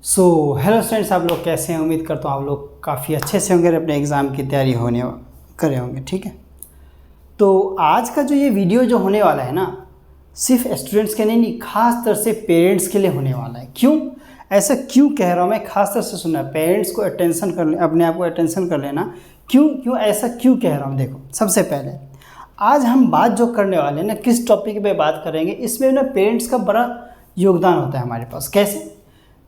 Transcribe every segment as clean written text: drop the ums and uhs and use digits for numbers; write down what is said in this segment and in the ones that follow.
So hello students, आप लोग कैसे हैं? उम्मीद करता हूँ आप लोग काफ़ी अच्छे से होंगे, अपने एग्ज़ाम की तैयारी कर रहे होंगे। ठीक है, तो आज का जो ये वीडियो जो होने वाला है ना, सिर्फ स्टूडेंट्स के नहीं, खास तरह से पेरेंट्स के लिए होने वाला है। क्यों ऐसा क्यों कह रहा हूँ मैं? खास तरह से सुनना, पेरेंट्स को अटेंशन कर ले, अपने आप को अटेंशन कर लेना। क्यों ऐसा क्यों कह रहा हूँ? देखो, सबसे पहले आज हम बात जो करने वाले हैं ना, किस टॉपिक पे बात करेंगे, इसमें ना पेरेंट्स का बड़ा योगदान होता है हमारे पास। कैसे?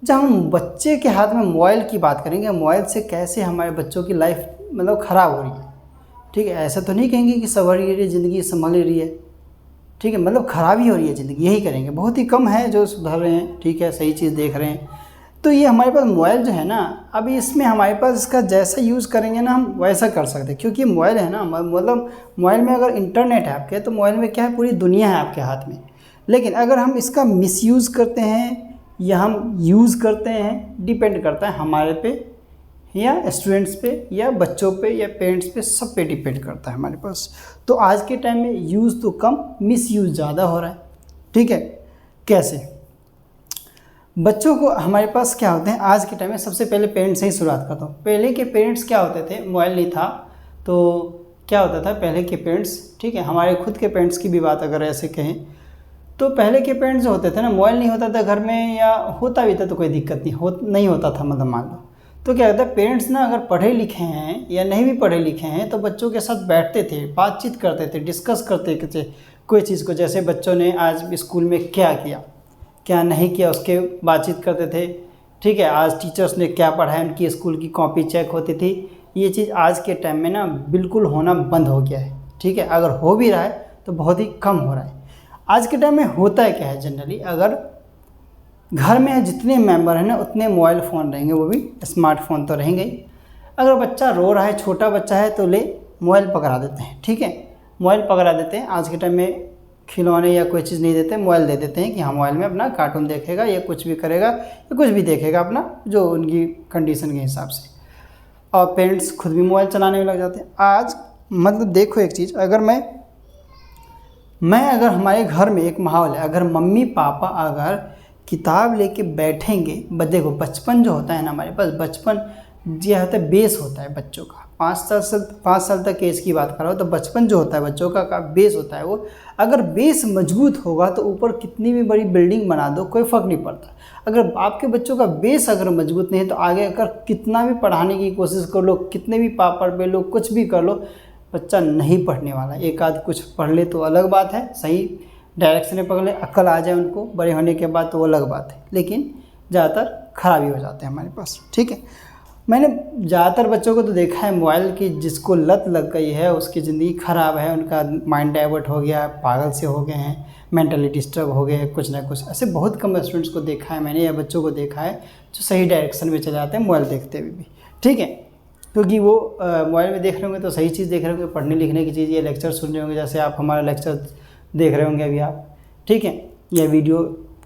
जब हम बच्चे के हाथ में मोबाइल की बात करेंगे, मोबाइल से कैसे हमारे बच्चों की लाइफ मतलब ख़राब हो रही है। ठीक है, ऐसा तो नहीं कहेंगे कि संवर रही है ज़िंदगी, संभल रही है। ठीक है, मतलब ख़राब ही हो रही है ज़िंदगी, यही करेंगे। बहुत ही कम है जो सुधर रहे हैं, ठीक है, सही चीज़ देख रहे हैं। तो ये हमारे पास मोबाइल जो है ना, अभी इसमें हमारे पास इसका जैसा यूज़ करेंगे ना, हम वैसा कर सकते हैं। क्योंकि मोबाइल है ना, मतलब मोबाइल में अगर इंटरनेट है आपके, तो मोबाइल में क्या है, पूरी दुनिया है आपके हाथ में। लेकिन अगर हम इसका मिसयूज़ करते हैं या हम यूज़ करते हैं, डिपेंड करता है हमारे पे या स्टूडेंट्स पे या बच्चों पे या पेरेंट्स पे, सब पे डिपेंड करता है हमारे पास। तो आज के टाइम में यूज़ तो कम, मिसयूज़ ज़्यादा हो रहा है। ठीक है, कैसे? बच्चों को हमारे पास क्या होते हैं आज के टाइम में, सबसे पहले पेरेंट्स से ही शुरुआत करता हूँ। पहले के पेरेंट्स क्या होते थे, मोबाइल नहीं था तो क्या होता था पहले के पेरेंट्स, ठीक है, हमारे खुद के पेरेंट्स की भी बात अगर ऐसे कहें तो पहले के पेरेंट्स जो होते थे ना, मोबाइल नहीं होता था घर में, या होता भी था तो कोई दिक्कत नहीं होता था, मतलब मान लो। तो क्या होता है, पेरेंट्स ना अगर पढ़े लिखे हैं या नहीं भी पढ़े लिखे हैं तो बच्चों के साथ बैठते थे, बातचीत करते थे, डिस्कस करते थे कोई चीज़ को। जैसे बच्चों ने आज स्कूल में क्या किया, क्या नहीं किया, उसके बातचीत करते थे। ठीक है, आज टीचर्स ने क्या पढ़ाया, उनकी स्कूल की कॉपी चेक होती थी। ये चीज़ आज के टाइम में ना बिल्कुल होना बंद हो गया है। ठीक है, अगर हो भी रहा है तो बहुत ही कम हो रहा है। आज के टाइम में होता है क्या है, जनरली अगर घर में जितने मेंबर हैं ना, उतने मोबाइल फ़ोन रहेंगे, वो भी स्मार्टफोन तो रहेंगे ही। अगर बच्चा रो रहा है, छोटा बच्चा है, तो ले मोबाइल पकड़ा देते हैं। ठीक है, मोबाइल पकड़ा देते हैं। आज के टाइम में खिलौने या कोई चीज़ नहीं देते, मोबाइल दे देते हैं कि हाँ मोबाइल में अपना कार्टून देखेगा या कुछ भी करेगा या कुछ भी देखेगा अपना, जो उनकी कंडीशन के हिसाब से। और पेरेंट्स खुद भी मोबाइल चलाने में लग जाते हैं। आज मतलब देखो एक चीज़, अगर मैं अगर हमारे घर में एक माहौल है, अगर मम्मी पापा अगर किताब लेके बैठेंगे, देखो बचपन जो होता है ना हमारे पास, बचपन यह होता है बेस होता है बच्चों का। 5 साल तक एज की बात कर रहा हो तो बचपन जो होता है बच्चों का बेस होता है। वो अगर बेस मजबूत होगा तो ऊपर कितनी भी बड़ी बिल्डिंग बना दो, कोई फ़र्क नहीं पड़ता। अगर आपके बच्चों का बेस अगर मजबूत नहीं है तो आगे अगर कितना भी पढ़ाने की कोशिश कर लो, कितने भी पापड़ बेलो, कुछ भी कर लो, बच्चा नहीं पढ़ने वाला। एक आध कुछ पढ़ ले तो अलग बात है, सही डायरेक्शन में पकड़ ले, अक्ल आ जाए उनको बड़े होने के बाद तो वो अलग बात है। लेकिन ज़्यादातर खराबी हो जाते हैं हमारे पास। ठीक है, मैंने ज़्यादातर बच्चों को तो देखा है मोबाइल की, जिसको लत लग गई है उसकी ज़िंदगी ख़राब है, उनका माइंड डाइवर्ट हो गया, पागल से हो गए हैं, मेंटली डिस्टर्ब हो गए हैं, कुछ ना कुछ। ऐसे बहुत कम स्टूडेंट्स को देखा है मैंने, या बच्चों को देखा है जो सही डायरेक्शन में चले जाते हैं मोबाइल देखते हुए भी। ठीक है, क्योंकि वो मोबाइल में देख रहे होंगे तो सही चीज़ देख रहे होंगे, पढ़ने लिखने की चीज़, या लेक्चर सुन रहे होंगे, जैसे आप हमारा लेक्चर देख रहे होंगे अभी आप। ठीक है, या वीडियो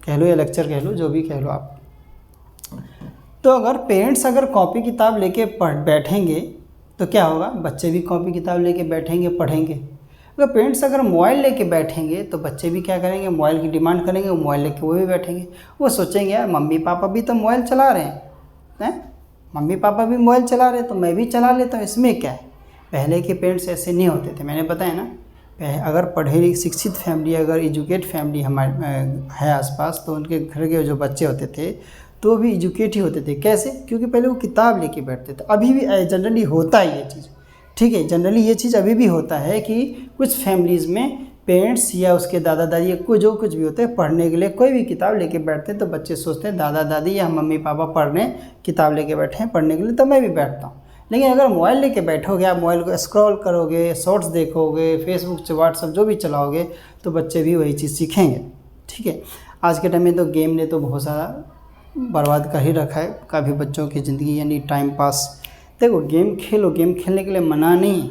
कह लो या लेक्चर कह लो, जो भी कह लो आप। तो अगर पेरेंट्स अगर कॉपी किताब लेके बैठेंगे तो क्या होगा, बच्चे भी कॉपी किताब लेके बैठेंगे, पढ़ेंगे। अगर पेरेंट्स अगर मोबाइल लेके बैठेंगे तो बच्चे भी क्या करेंगे, मोबाइल की डिमांड करेंगे, वो मोबाइल लेके वो भी बैठेंगे। वो सोचेंगे यार मम्मी पापा भी तो मोबाइल चला रहे हैं, मम्मी पापा भी मोबाइल चला रहे हैं तो मैं भी चला लेता हूँ, इसमें क्या है। पहले के पेरेंट्स ऐसे नहीं होते थे, मैंने बताया ना। अगर पढ़े शिक्षित फैमिली, अगर एजुकेट फैमिली हमारे है आसपास, तो उनके घर के जो बच्चे होते थे तो वो भी एजुकेट ही होते थे। कैसे? क्योंकि पहले वो किताब लेके बैठते थे। अभी भी जनरली होता है ये चीज़। ठीक है, जनरली ये चीज़ अभी भी होता है कि कुछ फैमिलीज़ में पेरेंट्स या उसके दादा दादी या कोई जो कुछ भी होते हैं, पढ़ने के लिए कोई भी किताब लेके बैठते हैं तो बच्चे सोचते हैं दादा दादी या मम्मी पापा पढ़ने किताब लेके बैठे हैं पढ़ने के लिए, तो मैं भी बैठता हूँ। लेकिन अगर मोबाइल लेके बैठोगे, आप मोबाइल को स्क्रॉल करोगे, शॉर्ट्स देखोगे, फेसबुक व्हाट्सअप जो भी चलाओगे, तो बच्चे भी वही चीज़ सीखेंगे। ठीक है, आज के टाइम में तो गेम ने तो बहुत सारा बर्बाद कर ही रखा है काफ़ी बच्चों की ज़िंदगी, यानी टाइम पास। देखो गेम खेलो, गेम खेलने के लिए मना नहीं है,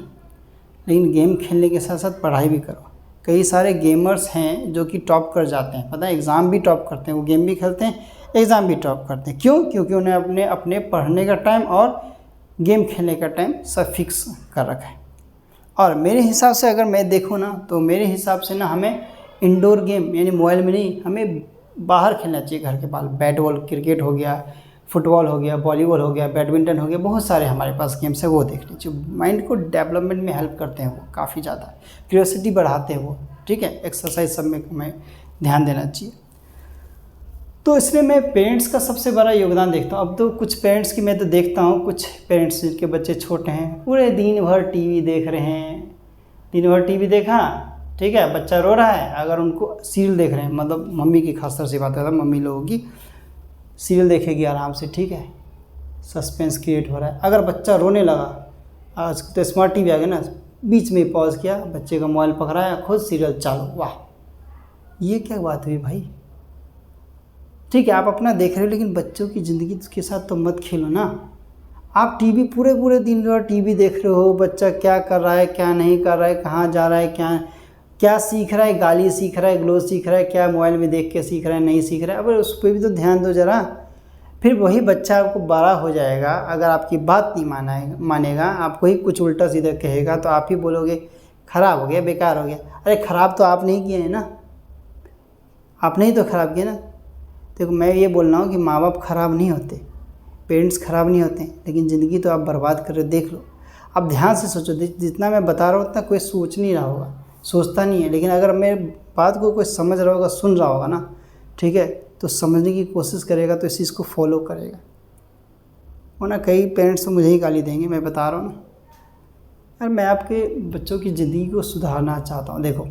लेकिन गेम खेलने के साथ साथ पढ़ाई भी करो। कई सारे गेमर्स हैं जो कि टॉप कर जाते हैं, पता है, एग्ज़ाम भी टॉप करते हैं। वो गेम भी खेलते हैं, एग्ज़ाम भी टॉप करते हैं। क्यों? क्योंकि उन्हें अपने पढ़ने का टाइम और गेम खेलने का टाइम सब फिक्स कर रखा है। और मेरे हिसाब से अगर मैं देखूँ ना, तो मेरे हिसाब से ना हमें इंडोर गेम यानी मोबाइल में नहीं, हमें बाहर खेलना चाहिए घर के बाहर। बैट बॉल क्रिकेट हो गया, फुटबॉल हो गया, वॉलीबॉल हो गया, बैडमिंटन हो गया, बहुत सारे हमारे पास गेम्स हैं, वो देख लीजिए। माइंड को डेवलपमेंट में हेल्प करते हैं वो काफ़ी ज़्यादा, क्यूरियोसिटी बढ़ाते हैं वो, ठीक है। एक्सरसाइज सब में हमें ध्यान देना चाहिए। तो इसमें मैं पेरेंट्स का सबसे बड़ा योगदान देखता हूँ। अब तो कुछ पेरेंट्स की मैं तो देखता हूँ, कुछ पेरेंट्स जिनके बच्चे छोटे हैं पूरे दिन भर टीवी देख रहे हैं, दिन भर टीवी देखा, ठीक है, बच्चा रो रहा है, अगर उनको सीरियल देख रहे हैं, मतलब मम्मी की खासतौर से बात करता हूँ, मम्मी लोगों की सीरियल देखेगी आराम से, ठीक है, सस्पेंस क्रिएट हो रहा है। अगर बच्चा रोने लगा, आज तो स्मार्ट टीवी आ गया ना, बीच में पॉज किया, बच्चे का मोबाइल पकड़ाया, खुद सीरियल चालू, वाह ये क्या बात हुई भाई। ठीक है, आप अपना देख रहे हो, लेकिन बच्चों की ज़िंदगी के साथ तो मत खेलो ना। आप टीवी पूरे दिन भर टीवी देख रहे हो, बच्चा क्या कर रहा है, क्या नहीं कर रहा है, कहाँ जा रहा है, क्या क्या सीख रहा है, गाली सीख रहा है, ग्लोज सीख रहा है, क्या मोबाइल में देख के सीख रहा है, नहीं सीख रहा है, अब उस पर भी तो ध्यान दो ज़रा। फिर वही बच्चा आपको बड़ा हो जाएगा, अगर आपकी बात नहीं मानेगा, आपको ही कुछ उल्टा सीधा कहेगा, तो आप ही बोलोगे ख़राब हो गया, बेकार हो गया। अरे ख़राब तो आपने ही किए हैं ना, आपने ही तो ख़राब किया ना। देखो मैं ये बोल रहा हूँ कि माँ बाप ख़राब नहीं होते, पेरेंट्स ख़राब नहीं होते, लेकिन ज़िंदगी तो आप बर्बाद कर रहे हो। देख लो, अब ध्यान से सोचो, जितना मैं बता रहा हूँ उतना कोई सोच नहीं रहा होगा, सोचता नहीं है, लेकिन अगर मेरे बात को कोई समझ रहा होगा, सुन रहा होगा ना, ठीक है, तो समझने की कोशिश करेगा, तो इस चीज़ को फॉलो करेगा। वरना कई पेरेंट्स तो मुझे ही गाली देंगे, मैं बता रहा हूँ ना यार। मैं आपके बच्चों की ज़िंदगी को सुधारना चाहता हूँ। देखो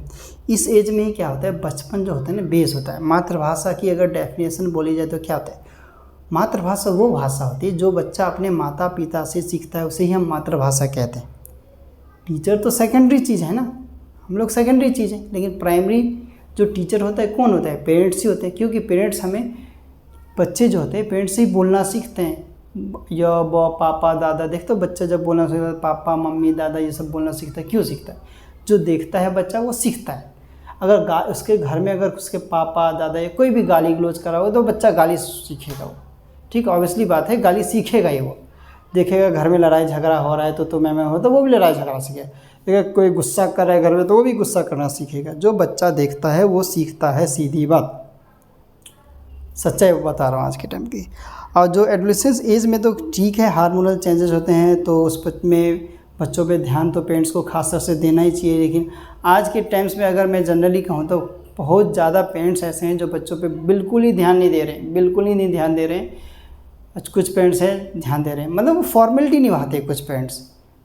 इस एज में ही क्या होता है, बचपन जो होता है ना, बेस होता है। मातृभाषा की अगर डेफिनेशन बोली जाए तो क्या होता है, मातृभाषा वो भाषा होती है जो बच्चा अपने माता पिता से सीखता है, उसे ही हम मातृभाषा कहते हैं। टीचर तो सेकेंडरी चीज़ है ना, हम लोग सेकेंडरी चीज़ है, लेकिन प्राइमरी जो टीचर होता है कौन होता है, पेरेंट्स ही होते हैं। क्योंकि पेरेंट्स हमें, बच्चे जो होते हैं पेरेंट्स से ही बोलना सीखते हैं, य ब पापा दादा। देखते हो बच्चा जब बोलना सीखता है, पापा मम्मी दादा ये सब बोलना सीखता है, क्यों सीखता है, जो देखता है बच्चा वो सीखता है। अगर उसके घर में अगर उसके पापा दादा या कोई भी गाली गलौज करा हो तो बच्चा गाली सीखेगा वो, ठीक है, ऑब्वियसली बात है, गाली सीखेगा ही वो। देखेगा घर में लड़ाई झगड़ा हो रहा है तो मैं हो, तो वो भी लड़ाई झगड़ा सीखेगा। अगर कोई गुस्सा कर रहा है घर में तो वो भी गुस्सा करना सीखेगा। जो बच्चा देखता है वो सीखता है, सीधी बात, सच्चाई बता रहा हूँ आज के टाइम की। और जो एडोलेसेंस एज में तो ठीक है, हार्मोनल चेंजेस होते हैं, तो उस में बच्चों पे ध्यान तो पेरेंट्स को खास तौर से देना ही चाहिए। लेकिन आज के टाइम्स में अगर मैं जनरली कहूँ तो बहुत ज़्यादा पेरेंट्स ऐसे हैं जो बच्चों पे बिल्कुल ही ध्यान नहीं दे रहे हैं, बिल्कुल ही नहीं ध्यान दे रहे हैं। कुछ पेरेंट्स हैं ध्यान दे रहे हैं, मतलब वो फॉर्मेलिटी निभाते कुछ पेरेंट्स,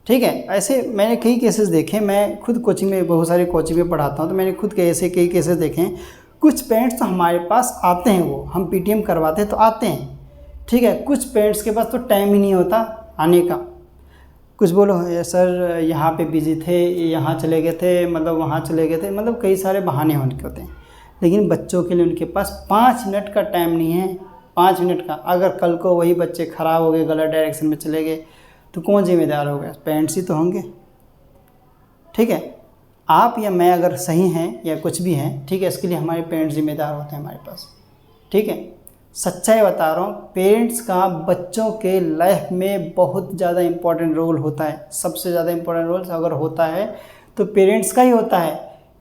ठीक है। ऐसे मैंने कई केसेस देखे, मैं खुद कोचिंग में, बहुत सारे कोचिंग में पढ़ाता हूँ, तो मैंने खुद ऐसे कई केसेस देखे हैं। कुछ पेरेंट्स तो हमारे पास आते हैं, वो हम पीटीएम करवाते हैं तो आते हैं, ठीक है। कुछ पेरेंट्स के पास तो टाइम ही नहीं होता आने का। कुछ बोलो सर यहाँ पे बिजी थे, यहाँ चले गए थे, मतलब वहाँ चले गए थे, मतलब कई सारे बहाने उनके होते हैं। लेकिन बच्चों के लिए उनके पास 5 मिनट का टाइम नहीं है, 5 मिनट का। अगर कल को वही बच्चे ख़राब हो गए, गलत डायरेक्शन में चले गए, तो कौन जिम्मेदार होगा, पेरेंट्स ही तो होंगे, ठीक है। आप या मैं अगर सही हैं या कुछ भी हैं, ठीक है, इसके लिए हमारे पेरेंट्स जिम्मेदार होते हैं हमारे पास, ठीक है। सच्चाई बता रहा हूँ, पेरेंट्स का बच्चों के लाइफ में बहुत ज़्यादा इम्पोर्टेंट रोल होता है। सबसे ज़्यादा इम्पोर्टेंट रोल अगर होता है तो पेरेंट्स का ही होता है।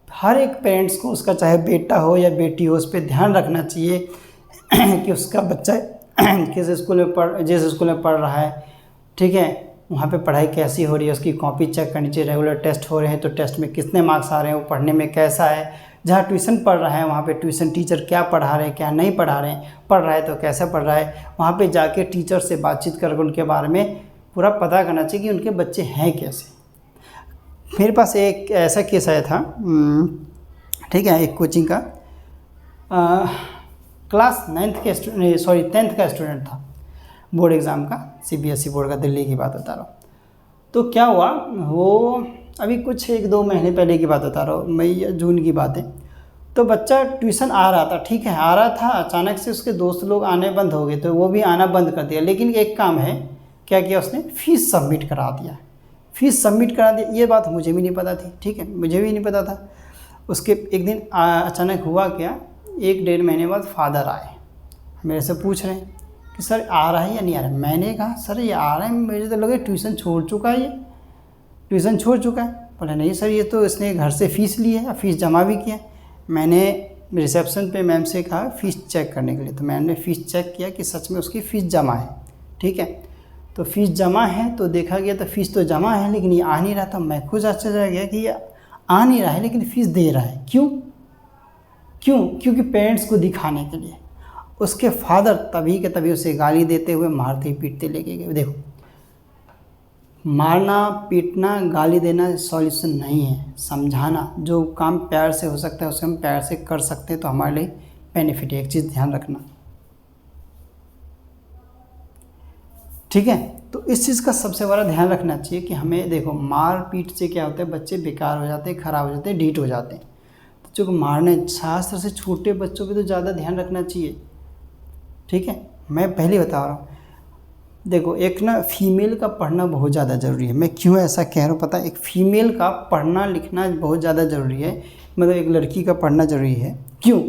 हर एक पेरेंट्स को, उसका चाहे बेटा हो या बेटी हो, उस पर ध्यान रखना चाहिए कि उसका बच्चा किस स्कूल में जिस स्कूल में पढ़ रहा है, ठीक है, वहाँ पे पढ़ाई कैसी हो रही है, उसकी कॉपी चेक करनी चाहिए। रेगुलर टेस्ट हो रहे हैं तो टेस्ट में कितने मार्क्स आ रहे हैं, वो पढ़ने में कैसा है। जहाँ ट्यूशन पढ़ रहा है वहाँ पे ट्यूशन टीचर क्या पढ़ा रहे हैं, क्या नहीं पढ़ा रहे हैं, पढ़ रहा है तो कैसे पढ़ रहा है। वहाँ पे जाके टीचर से बातचीत करके उनके बारे में पूरा पता करना चाहिए कि उनके बच्चे हैं कैसे। मेरे पास एक ऐसा केस आया था, ठीक है, एक कोचिंग का क्लास 9th के स्टूडेंट, सॉरी 10th का स्टूडेंट था, बोर्ड एग्ज़ाम का, सीबीएसई बोर्ड का, दिल्ली की बात बता रहा हूँ। तो क्या हुआ, वो अभी कुछ 1-2 महीने पहले की बात बता रहा हूँ, मई या जून की बात है। तो बच्चा ट्यूशन आ रहा था, ठीक है, आ रहा था, अचानक से उसके दोस्त लोग आने बंद हो गए, तो वो भी आना बंद कर दिया। लेकिन एक काम है, क्या किया उसने, फ़ीस सबमिट करा दिया। फ़ीस सबमिट करा दिया, ये बात मुझे भी नहीं पता थी, ठीक है, मुझे भी नहीं पता था। उसके एक दिन अचानक हुआ क्या, 1-1.5 महीने बाद फादर आए, मेरे से पूछ रहे हैं कि सर आ रहा है या नहीं आ रहा है। मैंने कहा सर ये आ रहा है, मुझे तो लगे ट्यूशन छोड़ चुका है, ये ट्यूशन छोड़ चुका है। बोले नहीं सर, ये तो इसने घर से फ़ीस ली है, फ़ीस जमा भी किया। मैंने रिसेप्शन पे मैम से कहा फ़ीस चेक करने के लिए, तो मैम ने फ़ीस चेक किया कि सच में उसकी फ़ीस जमा है। ठीक है, तो फ़ीस जमा है तो देखा गया तो फ़ीस तो जमा है लेकिन ये आ नहीं रहा था। मैं खुद आश्चर्य गया कि ये आ नहीं रहा है लेकिन फ़ीस दे रहा है, क्यों? क्योंकि पेरेंट्स को दिखाने के लिए। उसके फादर तभी के तभी उसे गाली देते हुए मारते पीटते लेके गए। देखो, मारना पीटना गाली देना सॉल्यूशन नहीं है, समझाना, जो काम प्यार से हो सकता है उसे हम प्यार से कर सकते हैं तो हमारे लिए बेनिफिट है। एक चीज़ ध्यान रखना, ठीक है। तो इस चीज़ का सबसे बड़ा ध्यान रखना चाहिए कि हमें देखो मार पीट से क्या होता है, बच्चे बेकार हो जाते हैं, ख़राब हो जाते हैं, ढीठ हो जाते हैं। बच्चों को मारने खासतौर से छोटे बच्चों पे तो ज़्यादा ध्यान रखना चाहिए। ठीक है, मैं पहले बता रहा हूँ, देखो एक ना फीमेल का पढ़ना बहुत ज़्यादा ज़रूरी है। मैं क्यों ऐसा कह रहा हूँ पता है, एक फ़ीमेल का पढ़ना लिखना बहुत ज़्यादा ज़रूरी है, मतलब एक लड़की का पढ़ना ज़रूरी है। क्यों?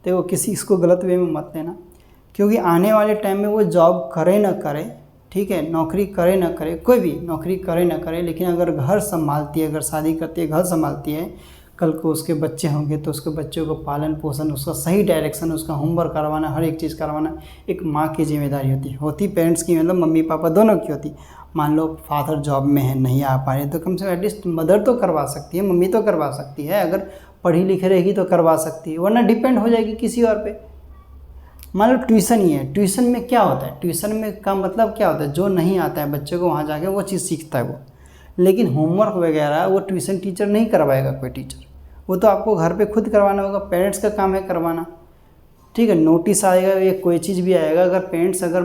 देखो किसी इसको गलत वे में मत लेना, क्योंकि आने वाले टाइम में वो जॉब करे ना करे, ठीक है, नौकरी करे ना करे, कोई भी नौकरी करे ना करे, लेकिन अगर घर संभालती है, अगर शादी करती है, घर संभालती है, कल को उसके बच्चे होंगे तो उसके बच्चों को पालन पोषण, उसका सही डायरेक्शन, उसका होमवर्क करवाना, हर एक चीज़ करवाना एक माँ की जिम्मेदारी होती पेरेंट्स की, मतलब मम्मी पापा दोनों की होती। मान लो फादर जॉब में है, नहीं आ पा रहे, तो कम से कम एटलीस्ट मदर तो करवा सकती है, मम्मी तो करवा सकती है, अगर पढ़ी लिखी रहेगी तो करवा सकती है, वरना डिपेंड हो जाएगी किसी और पे। मान लो ट्यूशन ही है, ट्यूशन में क्या होता है, ट्यूशन में का मतलब क्या होता है, जो नहीं आता है बच्चे को वहाँ जाके वो चीज़ सीखता है वो, लेकिन होमवर्क वगैरह वो ट्यूशन टीचर नहीं करवाएगा, कोई टीचर, वो तो आपको घर पे खुद करवाना होगा, पेरेंट्स का काम है करवाना। ठीक है, नोटिस आएगा या कोई चीज़ भी आएगा, अगर पेरेंट्स, अगर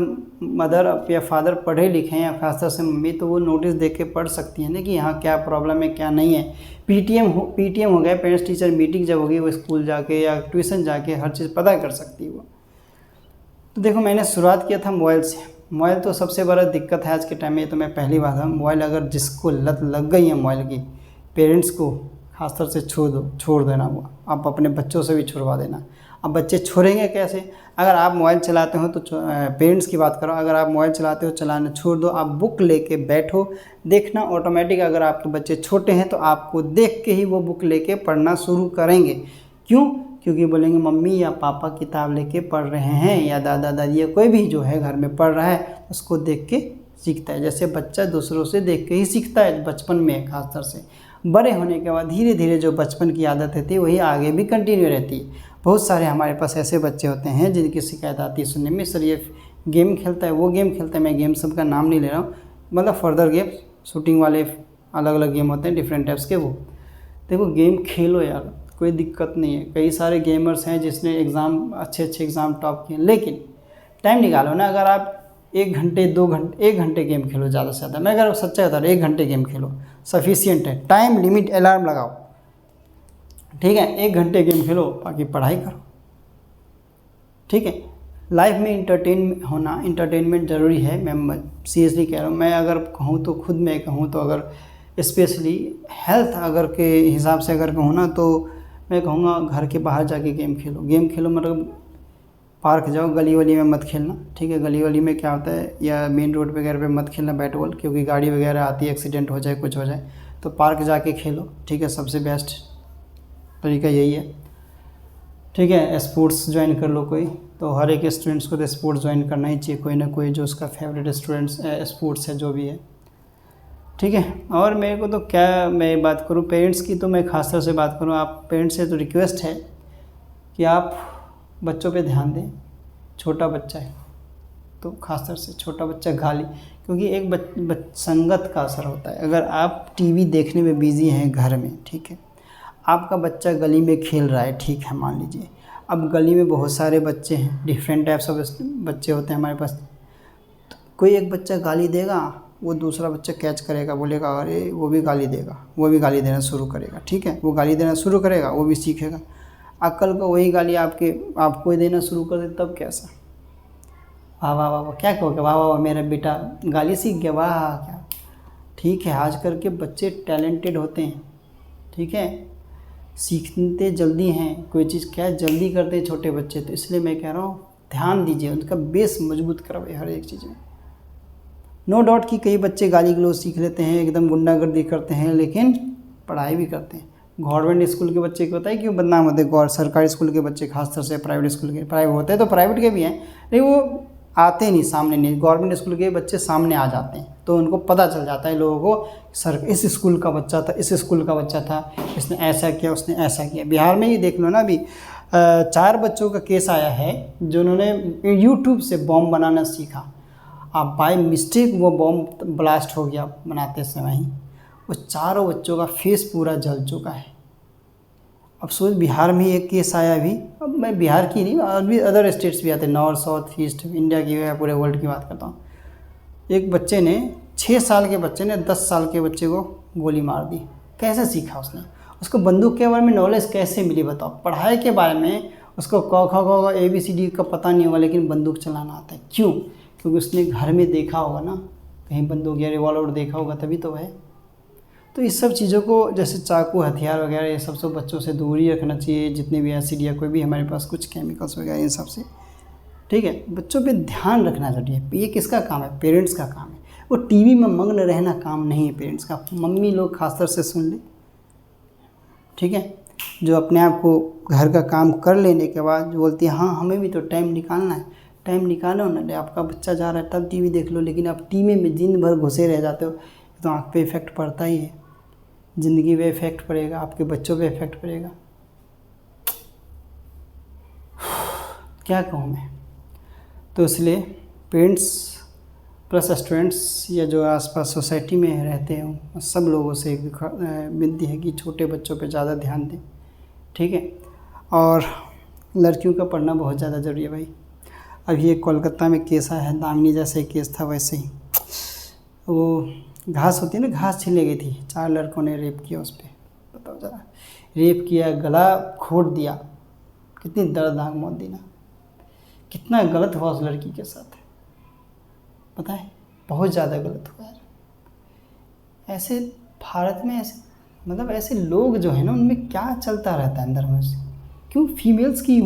मदर या फादर पढ़े लिखे हैं या खासतौर से मम्मी, तो वो नोटिस देख के पढ़ सकती है ना कि यहाँ क्या प्रॉब्लम है क्या नहीं है। पीटीएम हो गया, पेरेंट्स टीचर मीटिंग जब होगी, वो स्कूल जाके या ट्यूशन जाके हर चीज़ पता कर सकती है वो। तो देखो मैंने शुरुआत किया था मोबाइल से। मोबाइल तो सबसे बड़ा दिक्कत है आज के टाइम में, तो मैं पहली बात है, मोबाइल अगर जिसको लत लग गई है मोबाइल की, पेरेंट्स को खासतौर से छोड़ देना, वो आप अपने बच्चों से भी छुड़वा देना। अब बच्चे छोड़ेंगे कैसे? अगर आप मोबाइल चलाते हो तो पेरेंट्स की बात करो, अगर आप मोबाइल चलाते हो चलाना छोड़ दो, आप बुक लेके बैठो, देखना ऑटोमेटिक, अगर आपके बच्चे छोटे हैं तो आपको देख के ही वो बुक लेके पढ़ना शुरू करेंगे। क्यों? क्योंकि बोलेंगे मम्मी या पापा किताब लेके पढ़ रहे हैं, या दादा दादी या कोई भी जो है घर में पढ़ रहा है, उसको देख के सीखता है। जैसे बच्चा दूसरों से देख के ही सीखता है बचपन में, खासतौर से बड़े होने के बाद धीरे धीरे जो बचपन की आदत रहती है वही आगे भी कंटिन्यू रहती है। बहुत सारे हमारे पास ऐसे बच्चे होते हैं जिनकी शिकायत आती है सुनने में, सर ये गेम खेलता है, वो गेम खेलता है, मैं गेम सब का नाम नहीं ले रहा हूँ, मतलब फर्दर गेम, शूटिंग वाले अलग अलग गेम होते हैं डिफरेंट टाइप्स के। वो देखो गेम खेलो यार, कोई दिक्कत नहीं है, कई सारे गेमर्स हैं जिसने एग्ज़ाम अच्छे एग्ज़ाम टॉप किए, लेकिन टाइम निकालो ना। अगर आप 1 घंटे 2 घंटे 1 घंटे गेम खेलो ज़्यादा से ज़्यादा, मैं अगर सच्चा बता रहा हूँ 1 घंटे गेम खेलो सफिशियंट है। टाइम लिमिट अलार्म लगाओ, ठीक है, 1 घंटे गेम खेलो, बाकी पढ़ाई करो। ठीक है, लाइफ में इंटरटेनमेंट ज़रूरी है, मैं सीरियसली कह रहा हूँ। मैं अगर कहूँ तो खुद मैं कहूँ तो, अगर स्पेशली हेल्थ अगर के हिसाब से अगर कहूँ ना, तो मैं कहूँगा घर के बाहर जाके गेम खेलो, मतलब पार्क जाओ, गली वली में मत खेलना। ठीक है, गली वली में क्या होता है, या मेन रोड वगैरह पे मत खेलना बैट बॉल, क्योंकि गाड़ी वगैरह आती है, एक्सीडेंट हो जाए, कुछ हो जाए, तो पार्क जाके खेलो। ठीक है, सबसे बेस्ट तरीका यही है। ठीक है, स्पोर्ट्स ज्वाइन कर लो कोई, तो हर एक स्टूडेंट्स को तो स्पोर्ट्स ज्वाइन करना ही चाहिए, कोई ना कोई जो उसका फेवरेट स्पोर्ट्स है जो भी है। ठीक है, और मेरे को तो क्या मैं बात करूँ पेरेंट्स की, तो मैं खासतौर से बात करूँ, आप पेरेंट्स से तो रिक्वेस्ट है कि आप बच्चों पे ध्यान दें। छोटा बच्चा है तो खासतौर से छोटा बच्चा गाली, क्योंकि एक संगत का असर होता है। अगर आप टीवी देखने में बिज़ी हैं घर में, ठीक है, आपका बच्चा गली में खेल रहा है, ठीक है, मान लीजिए, अब गली में बहुत सारे बच्चे हैं, डिफरेंट टाइप्स ऑफ बच्चे होते हैं हमारे पास, तो कोई एक बच्चा गाली देगा, वो दूसरा बच्चा कैच करेगा, बोलेगा अरे वो भी गाली देगा, वो भी गाली देना शुरू करेगा। ठीक है, वो गाली देना शुरू करेगा, वो भी सीखेगा। अक्ल को वही गाली आपको ही देना शुरू कर दे, तब कैसा? वाह वाह वाह, क्या कहोगे? वाह वाह, मेरा बेटा गाली सीख गया, वाह क्या। ठीक है, आजकल के बच्चे टैलेंटेड होते हैं, ठीक है, सीखते जल्दी हैं, कोई चीज़ क्या जल्दी करते हैं छोटे बच्चे, तो इसलिए मैं कह रहा हूँ ध्यान दीजिए, उनका बेस मजबूत करवाए हर एक चीज़ में। नो डाउट कि कई बच्चे गाली गलौज सीख लेते हैं, एकदम गुंडागर्दी करते हैं, लेकिन पढ़ाई भी करते हैं। गवर्नमेंट स्कूल के बच्चे को पता है क्यों बदनाम होते हैं? गौर सरकारी स्कूल के बच्चे खासतौर से प्राइवेट स्कूल के, प्राइवेट होते हैं तो प्राइवेट के भी हैं, लेकिन वो आते नहीं सामने, नहीं। गवर्नमेंट स्कूल के बच्चे सामने आ जाते हैं तो उनको पता चल जाता है लोगों को, सर इस स्कूल का बच्चा था, इस स्कूल का बच्चा था, इसने ऐसा किया, उसने ऐसा किया। बिहार में ही देख लो ना, अभी 4 बच्चों का केस आया है जिन्होंने यूट्यूब से बॉम्ब बनाना सीखा। अब बाय मिस्टेक वो बॉम्ब ब्लास्ट हो गया बनाते समय ही, वो चारों बच्चों का फेस पूरा जल चुका है। अब सोच, बिहार में एक केस आया अभी, अब मैं बिहार की नहीं, और भी अदर स्टेट्स भी आते हैं, नॉर्थ साउथ ईस्ट इंडिया की या पूरे वर्ल्ड की बात करता हूँ। एक बच्चे ने 6 साल के बच्चे ने 10 साल के बच्चे को गोली मार दी। कैसे सीखा उसने? उसको बंदूक के बारे में नॉलेज कैसे मिली बताओ? पढ़ाई के बारे में उसको क ख ग ABCD का पता नहीं होगा, लेकिन बंदूक चलाना आता है। क्यों? क्योंकि उसने घर में देखा होगा ना, कहीं बंदूक या रिवॉल्वर देखा होगा, तभी तो है। तो इस सब चीज़ों को, जैसे चाकू, हथियार वगैरह, ये सब बच्चों से दूरी रखना चाहिए। जितने भी एसिड या कोई भी हमारे पास कुछ केमिकल्स वगैरह, इन सब से, ठीक है, बच्चों पे ध्यान रखना जरूरी है। ये किसका काम है? पेरेंट्स का काम है। वो टीवी में मग्न रहना काम नहीं है पेरेंट्स का। मम्मी लोग खासतौर से सुन ले, ठीक है, जो अपने आप को घर का काम कर लेने के बाद जो बोलती है हाँ हमें भी तो टाइम निकालना है, टाइम निकालो ना, आपका बच्चा जा रहा है तब टीवी देख लो, लेकिन आप टीवी में दिन भर घुसे रह जाते हो, तो आँख पे इफ़ेक्ट पड़ता ही है, ज़िंदगी पे इफ़ेक्ट पड़ेगा, आपके बच्चों पे इफ़ेक्ट पड़ेगा। क्या कहूँ मैं? तो इसलिए पेरेंट्स प्लस स्टूडेंट्स या जो आसपास सोसाइटी में रहते हैं, सब लोगों से एक विनती है कि छोटे बच्चों पे ज़्यादा ध्यान दें, ठीक है। और लड़कियों का पढ़ना बहुत ज़्यादा ज़रूरी है भाई। अभी एक कोलकाता में केस आया है, दामिनी जैसे केस था वैसे ही। वो घास होती है ना, घास छीले गई थी, 4 लड़कों ने रेप किया उस पर। बताओ ज़रा, रेप किया, गला घोट दिया, कितनी दर्दनाक मौत दी ना, कितना गलत हुआ उस लड़की के साथ, पता है? बहुत ज़्यादा गलत हुआ यार। ऐसे भारत में ऐसे, मतलब ऐसे लोग जो है ना, उनमें क्या चलता रहता है अंदर में से? क्यों फीमेल्स की,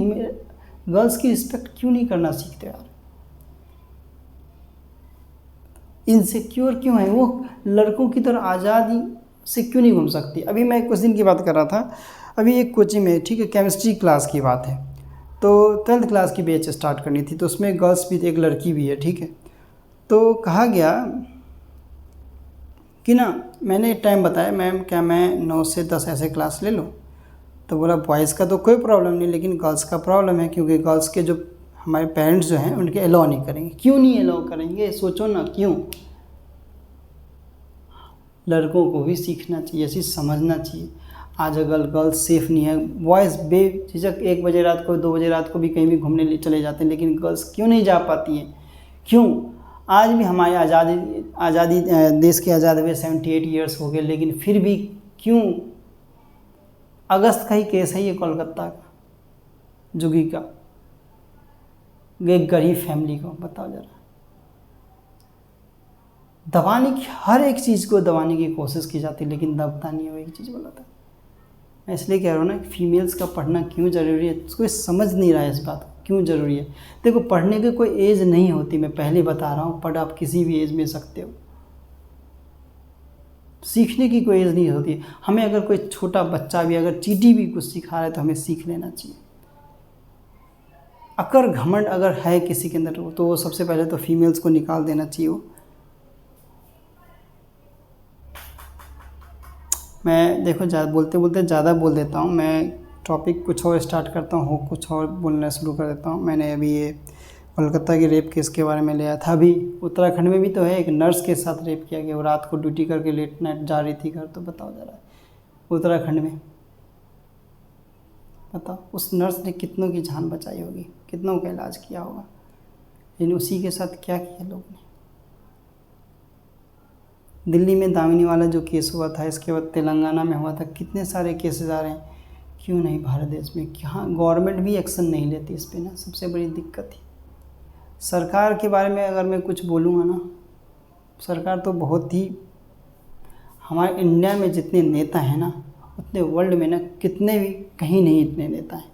गर्ल्स की रिस्पेक्ट क्यों नहीं करना सीखते यार? इनसिक्योर क्यों है वो? लड़कों की तरह आज़ादी से क्यों नहीं घूम सकती? अभी मैं कुछ दिन की बात कर रहा था, अभी एक कोचिंग में, ठीक है, केमिस्ट्री क्लास की बात है, तो 12th क्लास की बैच स्टार्ट करनी थी, तो उसमें गर्ल्स भी, एक लड़की भी है, ठीक है। तो कहा गया कि ना, मैंने एक टाइम बताया, मैम क्या मैं 9 से 10 ऐसे क्लास ले लूँ? तो बोला बॉयज़ का तो कोई प्रॉब्लम नहीं, लेकिन गर्ल्स का प्रॉब्लम है, क्योंकि गर्ल्स के जो हमारे पेरेंट्स जो हैं उनके अलाउ नहीं करेंगे। क्यों नहीं अलाउ करेंगे? सोचो ना, क्यों? लड़कों को भी सीखना चाहिए, ऐसी समझना चाहिए। आज अगर गर्ल्स सेफ़ नहीं है, बॉयज़ बेझिझक 1 बजे रात को, 2 बजे रात को भी कहीं भी घूमने चले जाते हैं, लेकिन गर्ल्स क्यों नहीं जा पाती हैं? क्यों? आज भी हमारी आज़ादी देश के आज़ाद हुए 78 ईयर्स हो गए, लेकिन फिर भी क्यों? अगस्त का ही केस है ये, कोलकाता का, जुगी का, एक गरीब फैमिली को, बताओ ज़रा। दबाने की, हर एक चीज़ को दबाने की कोशिश की जाती है, लेकिन दबता नहीं है वो एक चीज़ बोला था। मैं इसलिए कह रहा हूँ ना कि फीमेल्स का पढ़ना क्यों ज़रूरी है, कोई समझ नहीं रहा है इस बात को, क्यों ज़रूरी है। देखो, पढ़ने की कोई एज नहीं होती, मैं पहले बता रहा हूँ, पढ़ आप किसी भी एज में सकते हो, सीखने की कोई एज नहीं होती। हमें अगर कोई छोटा बच्चा भी अगर चींटी भी कुछ सिखा रहा है तो हमें सीख लेना चाहिए। अगर घमंड अगर है किसी के अंदर, तो वो सबसे पहले तो फीमेल्स को निकाल देना चाहिए। वो मैं देखो बोलते बोलते ज़्यादा बोल देता हूँ, मैं टॉपिक कुछ और स्टार्ट करता हूँ, कुछ और बोलना शुरू कर देता हूँ। मैंने अभी ये कोलकाता के रेप केस के बारे में लिया था। अभी उत्तराखंड में भी तो है, एक नर्स के साथ रेप किया गया, वो रात को ड्यूटी करके लेट नाइट जा रही थी घर। तो बताओ ज़रा, उत्तराखंड में बताओ, उस नर्स ने कितनों की जान बचाई होगी, कितनों का इलाज किया होगा, लेकिन उसी के साथ क्या किया लोगों ने। दिल्ली में दामिनी वाला जो केस हुआ था, इसके बाद तेलंगाना में हुआ था, कितने सारे केसेस आ रहे हैं। क्यों नहीं भारत देश में, क्या गवर्नमेंट भी एक्शन नहीं लेती इस पे ना, सबसे बड़ी दिक्कत है। सरकार के बारे में अगर मैं कुछ बोलूँगा ना, सरकार तो बहुत ही, हमारे इंडिया में जितने नेता हैं ना, उतने वर्ल्ड में ना कितने भी कहीं नहीं इतने नेता हैं।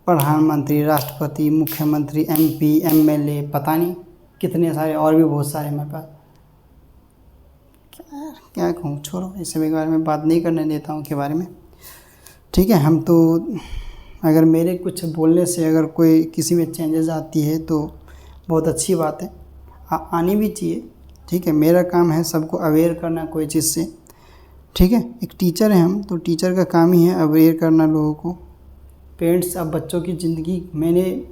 प्रधानमंत्री, राष्ट्रपति, मुख्यमंत्री, MP, MLA, पता नहीं कितने सारे, और भी बहुत सारे हमारे पास। क्या क्या कहूँ, छोड़ो, इस बारे में बात नहीं करने देता हूँ के बारे में। ठीक है, हम तो अगर मेरे कुछ बोलने से अगर कोई किसी में चेंजेस आती है तो बहुत अच्छी बात है, आनी भी चाहिए। ठीक है, मेरा काम है सबको अवेयर करना कोई चीज़ से। ठीक है, एक टीचर है हम, तो टीचर का काम ही है अवेयर करना लोगों को। पेरेंट्स अब बच्चों की ज़िंदगी,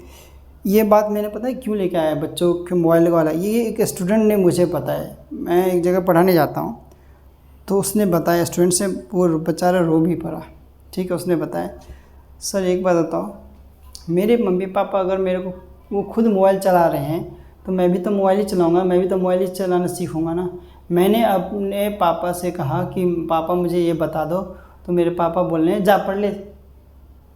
ये बात मैंने पता है क्यों लेके आया बच्चों के मोबाइल वाला, ये एक स्टूडेंट ने मुझे बताया। मैं एक जगह पढ़ाने जाता हूँ तो उसने बताया, स्टूडेंट से, वो बेचारा रो भी पड़ा। ठीक है, उसने बताया, सर एक बात बताओ, मेरे मम्मी पापा अगर मेरे को, वो खुद मोबाइल चला रहे हैं तो मैं भी तो मोबाइल ही चलाऊंगा, मैं भी तो मोबाइल ही चलाना सीखूंगा ना। मैंने अपने पापा से कहा कि पापा मुझे ये बता दो, तो मेरे पापा बोल रहे हैं जा पढ़ ले,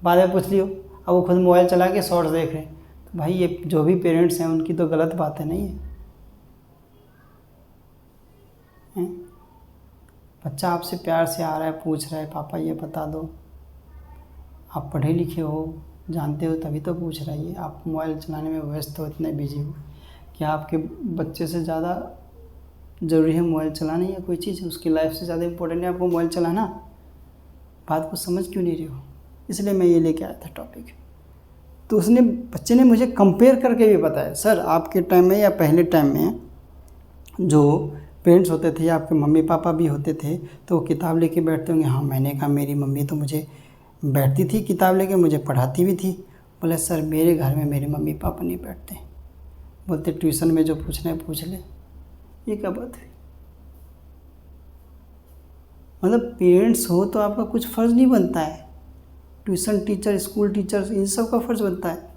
बाद में पूछ लियो। अब वो खुद मोबाइल चला के शॉर्ट्स देख रहे हैं। तो भाई ये जो भी पेरेंट्स हैं उनकी तो गलत बात है नहीं है? बच्चा आपसे प्यार से आ रहा है, पूछ रहा है पापा ये बता दो, आप पढ़े लिखे हो, जानते हो, तभी तो पूछ रही है। आप मोबाइल चलाने में व्यस्त हो, इतने बिजी हो, क्या आपके बच्चे से ज़्यादा ज़रूरी है मोबाइल चलाना या कोई चीज़ उसकी लाइफ से ज़्यादा इम्पोर्टेंट है आपको मोबाइल चलाना? बात को समझ क्यों नहीं रहे हो? इसलिए मैं ये लेके आया था टॉपिक। तो उसने, बच्चे ने मुझे कंपेयर करके भी बताया, सर आपके टाइम में या पहले टाइम में जो पेरेंट्स होते थे या आपके मम्मी पापा भी होते थे तो वो किताब लेके बैठते होंगे। हाँ, मैंने कहा मेरी मम्मी तो मुझे बैठती थी किताब लेके, मुझे पढ़ाती भी थी। बोले सर मेरे घर में मेरे मम्मी पापा नहीं बैठते, बोलते ट्यूशन में जो पूछना है पूछ ले। ये क्या बात है? मतलब पेरेंट्स हो तो आपका कुछ फ़र्ज़ नहीं बनता है? ट्यूशन टीचर, स्कूल टीचर, इन सब का फ़र्ज़ बनता है।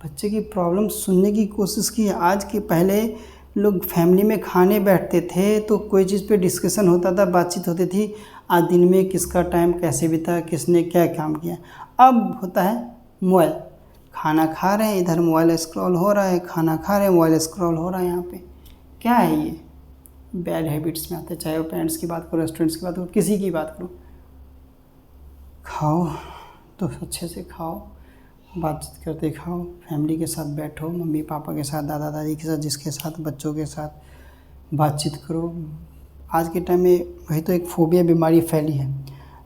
बच्चे की प्रॉब्लम सुनने की कोशिश की। आज के पहले लोग फैमिली में खाने बैठते थे तो कोई चीज़ पे डिस्कशन होता था, बातचीत होती थी, आज दिन में किसका टाइम कैसे बीता, किसने क्या काम किया। अब होता है मोबाइल, खाना खा रहे हैं इधर मोबाइल स्क्रॉल हो रहा है, खाना खा रहे हैं मोबाइल स्क्रॉल हो रहा है। यहाँ पे क्या है? ये बैड हैबिट्स में आते हैं, चाहे वो पेरेंट्स की बात करो, स्टूडेंट्स की बात करो, किसी की बात करो। खाओ तो अच्छे से खाओ, बातचीत करते खाओ, फैमिली के साथ बैठो, मम्मी पापा के साथ, दादा दादी के साथ, जिसके साथ, बच्चों के साथ बातचीत करो। आज के टाइम में वही तो एक फोबिया बीमारी फैली है।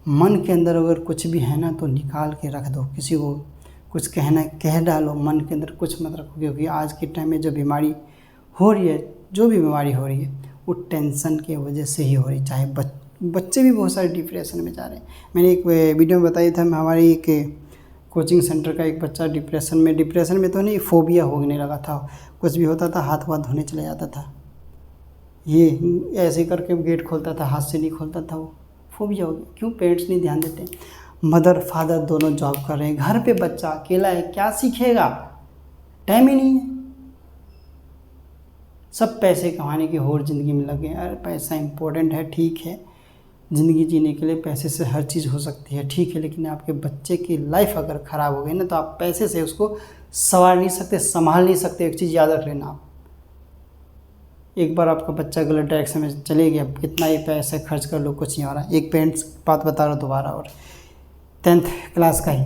मन के अंदर अगर कुछ भी है ना तो निकाल के रख दो, किसी को कुछ कहना कह डालो, मन के अंदर कुछ मत रखो। क्योंकि आज के टाइम में जो बीमारी हो रही है, जो भी बीमारी हो रही है वो टेंशन की वजह से ही हो रही। चाहे बच्चे भी बहुत सारे डिप्रेशन में जा रहे हैं। मैंने एक वीडियो में बताया था, हमारे एक कोचिंग सेंटर का एक बच्चा डिप्रेशन में तो नहीं, फोबिया होने लगा था। कुछ भी होता था हाथ वाथ धोने चले जाता था, ये ऐसे करके गेट खोलता था, हाथ से नहीं खोलता था, वो फोबिया हो गया। क्यों? पेरेंट्स नहीं ध्यान देते। मदर फादर दोनों जॉब कर रहे हैं, घर पे बच्चा अकेला है, क्या सीखेगा? टाइम ही नहीं है। सब पैसे कमाने की होड़ ज़िंदगी में लगे। अरे पैसा इम्पोर्टेंट है, ठीक है, ज़िंदगी जीने के लिए पैसे से हर चीज़ हो सकती है, ठीक है, लेकिन आपके बच्चे की लाइफ अगर ख़राब हो गई ना तो आप पैसे से उसको संवार नहीं सकते, संभाल नहीं सकते। एक चीज़ याद रख लेना आप, एक बार आपका बच्चा गलत डायरेक्शन में चले गया, कितना ही पैसे खर्च कर लो कुछ नहीं हो रहा। एक पेरेंट्स बात बता रहा हूँ दोबारा, और 10th क्लास का ही,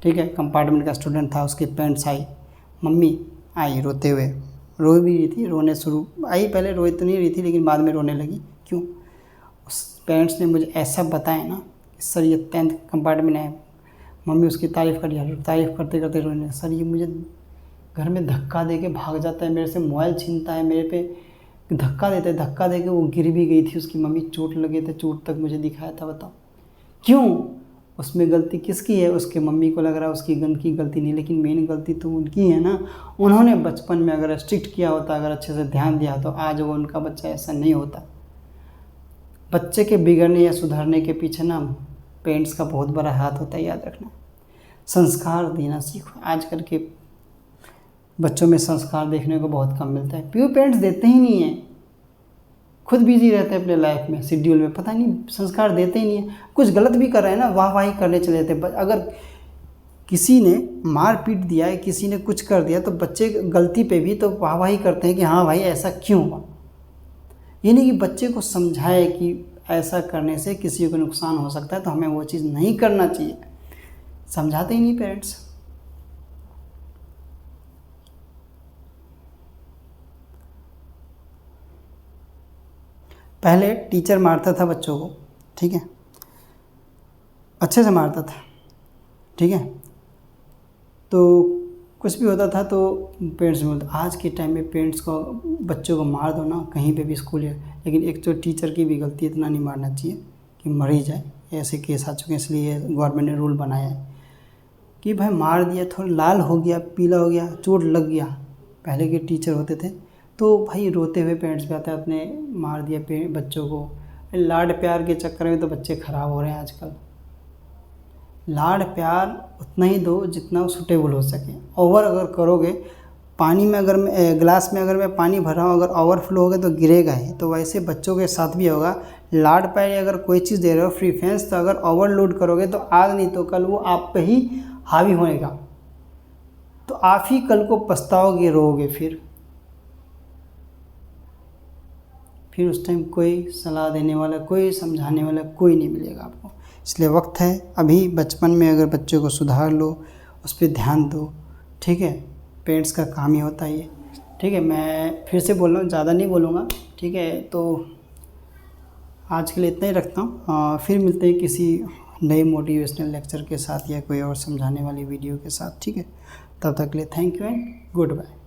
ठीक है, कंपार्टमेंट का स्टूडेंट था, उसकी पेरेंट्स आई, मम्मी आई रोते हुए, रो भी रही थी, रोने शुरू आई, पहले रो तो नहीं रही थी लेकिन बाद में रोने लगी। क्यों? उस पेरेंट्स ने मुझे ऐसा बताया ना कि सर ये 10th कंपार्टमेंट है, मम्मी उसकी तारीफ़ कर दिया, तारीफ़ करते करते रोने, सर ये मुझे घर में धक्का दे के भाग जाता है, मेरे से मोबाइल छीनता है, मेरे पे धक्का दे के वो गिर भी गई थी, उसकी मम्मी चोट लगे थे, चोट तक मुझे दिखाया था। बताओ क्यों? उसमें गलती किसकी है? उसके मम्मी को लग रहा है उसकी की गलती नहीं, लेकिन मेन गलती तो उनकी है ना। उन्होंने बचपन में अगर स्ट्रिक्ट किया होता, अगर अच्छे से ध्यान दिया तो आज वो उनका बच्चा ऐसा नहीं होता। बच्चे के बिगड़ने या सुधरने के पीछे ना पेरेंट्स का बहुत बड़ा हाथ होता है, याद रखना। संस्कार देना सीखो। आजकल के बच्चों में संस्कार देखने को बहुत कम मिलता है, प्योर पेरेंट्स देते ही नहीं हैं, खुद बिजी रहते हैं अपने लाइफ में, शेड्यूल में, पता नहीं संस्कार देते ही नहीं है। कुछ गलत भी कर रहे हैं ना, वाहवाही करने चले जाते हैं। अगर किसी ने मार पीट दिया है, किसी ने कुछ कर दिया तो बच्चे गलती पे भी तो वाहवाही करते हैं कि हाँ भाई ऐसा क्यों हुआ। ये नहीं कि बच्चे को समझाए कि ऐसा करने से किसी को नुकसान हो सकता है तो हमें वो चीज़ नहीं करना चाहिए, समझाते ही नहीं पेरेंट्स। पहले टीचर मारता था बच्चों को, ठीक है, अच्छे से मारता था, ठीक है, तो कुछ भी होता था तो पेरेंट्स बोलते। आज के टाइम में पेरेंट्स को बच्चों को मार दो ना कहीं पे भी स्कूल है, लेकिन एक तो टीचर की भी गलती है, इतना नहीं मारना चाहिए कि मर ही जाए। ऐसे केस आ चुके हैं, इसलिए गवर्नमेंट ने रूल बनाया है कि भाई मार दिया, थोड़ा लाल हो गया, पीला हो गया, चोट लग गया, पहले के टीचर होते थे तो भाई रोते हुए पेरेंट्स पे आते अपने मार दिया बच्चों को। लाड प्यार के चक्कर में तो बच्चे ख़राब हो रहे हैं आजकल। लाड प्यार उतना ही दो जितना सूटेबल हो सके। ओवर अगर करोगे, पानी में अगर ग्लास में अगर मैं पानी भर रहा हूँ, अगर ओवरफ्लो होगा तो गिरेगा ही, तो वैसे बच्चों के साथ भी होगा। लाड प्यार अगर कोई चीज़ दे रहे हो, प्रीफरेंस, तो अगर ओवरलोड करोगे तो आज नहीं तो कल वो आप पे ही हावी होएगा, तो आप ही कल को पछताओगे, रोओगे। फिर उस टाइम कोई सलाह देने वाला, कोई समझाने वाला कोई नहीं मिलेगा आपको। इसलिए वक्त है अभी बचपन में अगर बच्चों को सुधार लो, उस पर ध्यान दो, ठीक है। पेरेंट्स का काम ही होता है ये, ठीक है। मैं फिर से बोल रहा हूँ, ज़्यादा नहीं बोलूँगा, ठीक है। तो आज के लिए इतना ही रखता हूँ, फिर मिलते हैं किसी नए मोटिवेशनल लेक्चर के साथ या कोई और समझाने वाली वीडियो के साथ, ठीक है। तब तक के लिए thank you and good bye.